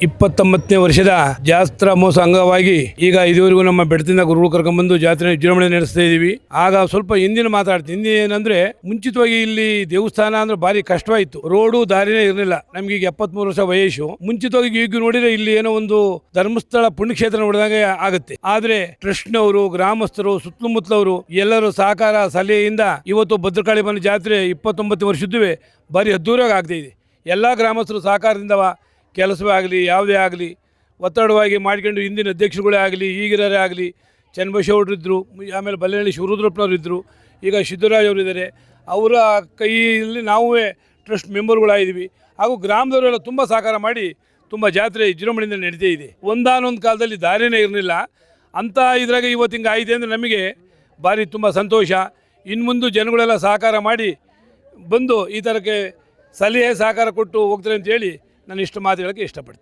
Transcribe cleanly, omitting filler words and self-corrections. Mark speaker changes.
Speaker 1: 29ನೇ ವರ್ಷದ ಜಾತ್ರಾ ಮಹೋತ್ಸವ ಅಂಗವಾಗಿ ಈಗ ಇದುವರೆಗೂ ನಮ್ಮ ಬೆಟ್ಟದಿಂದ ಗುರುಗಳು ಕರ್ಕೊಂಡ್ಬಂದು ಜಾತ್ರೆ ವಿಜೃಂಭಣೆ ನಡೆಸ್ತಾ ಇದೀವಿ. ಆಗ ಸ್ವಲ್ಪ ಹಿಂದಿನ ಮಾತಾಡ್ತೀನಿ. ಹಿಂದಿನ ಏನಂದ್ರೆ ಮುಂಚಿತವಾಗಿ ಇಲ್ಲಿ ದೇವಸ್ಥಾನ ಅಂದ್ರೆ ಭಾರಿ ಕಷ್ಟವಾಯಿತು. ರೋಡು ದಾರಿನೇ ಇರಲಿಲ್ಲ. ನಮ್ಗೆ ಈಗ 73 ವರ್ಷ ವಯಸ್ಸು. ಮುಂಚಿತವಾಗಿ ಈಗ ನೋಡಿದ್ರೆ ಇಲ್ಲಿ ಏನೋ ಒಂದು ಧರ್ಮಸ್ಥಳ ಪುಣ್ಯಕ್ಷೇತ್ರ ನೋಡಿದಾಗ ಆಗುತ್ತೆ. ಆದ್ರೆ ಟ್ರಸ್ಟ್ನವರು, ಗ್ರಾಮಸ್ಥರು, ಸುತ್ತಮುತ್ತಲವರು ಎಲ್ಲರೂ ಸಹಕಾರ ಸಲಹೆಯಿಂದ ಇವತ್ತು ಭದ್ರಕಾಳಿ ಬನ್ನ ಜಾತ್ರೆ 29 ವರ್ಷದ್ದುವೆ ಭಾರಿ ಅದ್ದೂರಿಯಾಗಿ ಆಗ್ತಾ ಇದೆ. ಎಲ್ಲ ಗ್ರಾಮಸ್ಥರು ಸಹಕಾರದಿಂದ ಕೆಲಸವೇ ಆಗಲಿ ಯಾವುದೇ ಆಗಲಿ ಒತ್ತಡವಾಗಿ ಮಾಡ್ಕೊಂಡು ಹಿಂದಿನ ಅಧ್ಯಕ್ಷರುಗಳೇ ಆಗಲಿ ಈಗಿರೇ ಆಗಲಿ ಚನ್ನಬಸವೇಗೌಡರು ಇದ್ದರು, ಆಮೇಲೆ ಬಲ್ಲೇಹಳ್ಳಿ ಶಿವರುದ್ರಪ್ಪನವರು ಇದ್ದರು, ಈಗ ಸಿದ್ದರಾಜ್ ಅವರು ಇದ್ದಾರೆ. ಅವರ ಕೈಯಲ್ಲಿ ನಾವೇ ಟ್ರಸ್ಟ್ ಮೆಂಬರ್ಗಳಾಗಿದ್ದೀವಿ. ಹಾಗೂ ಗ್ರಾಮದವರೆಲ್ಲ ತುಂಬ ಸಹಕಾರ ಮಾಡಿ ತುಂಬ ಜಾತ್ರೆ ವಿಜೃಂಭಣೆಯಿಂದ ನಡೀತಾ ಇದೆ. ಒಂದಾನೊಂದು ಕಾಲದಲ್ಲಿ ದಾರಿನೇ ಇರಲಿಲ್ಲ ಅಂಥ ಇದ್ರಾಗ ಇವತ್ತು ಹಿಂಗೆ ಆಯಿತು ಅಂದರೆ ನಮಗೆ ಭಾರಿ ತುಂಬ ಸಂತೋಷ. ಇನ್ನು ಮುಂದೆ ಜನಗಳೆಲ್ಲ ಸಹಕಾರ ಮಾಡಿ ಬಂದು ಈ ಥರಕ್ಕೆ ಸಲಹೆ ಸಹಕಾರ ಕೊಟ್ಟು ಹೋಗ್ತಾರೆ ಅಂತೇಳಿ ನಾನು ಇಷ್ಟು ಮಾತು ಹೇಳೋಕ್ಕೆ ಇಷ್ಟಪಡ್ತೀನಿ.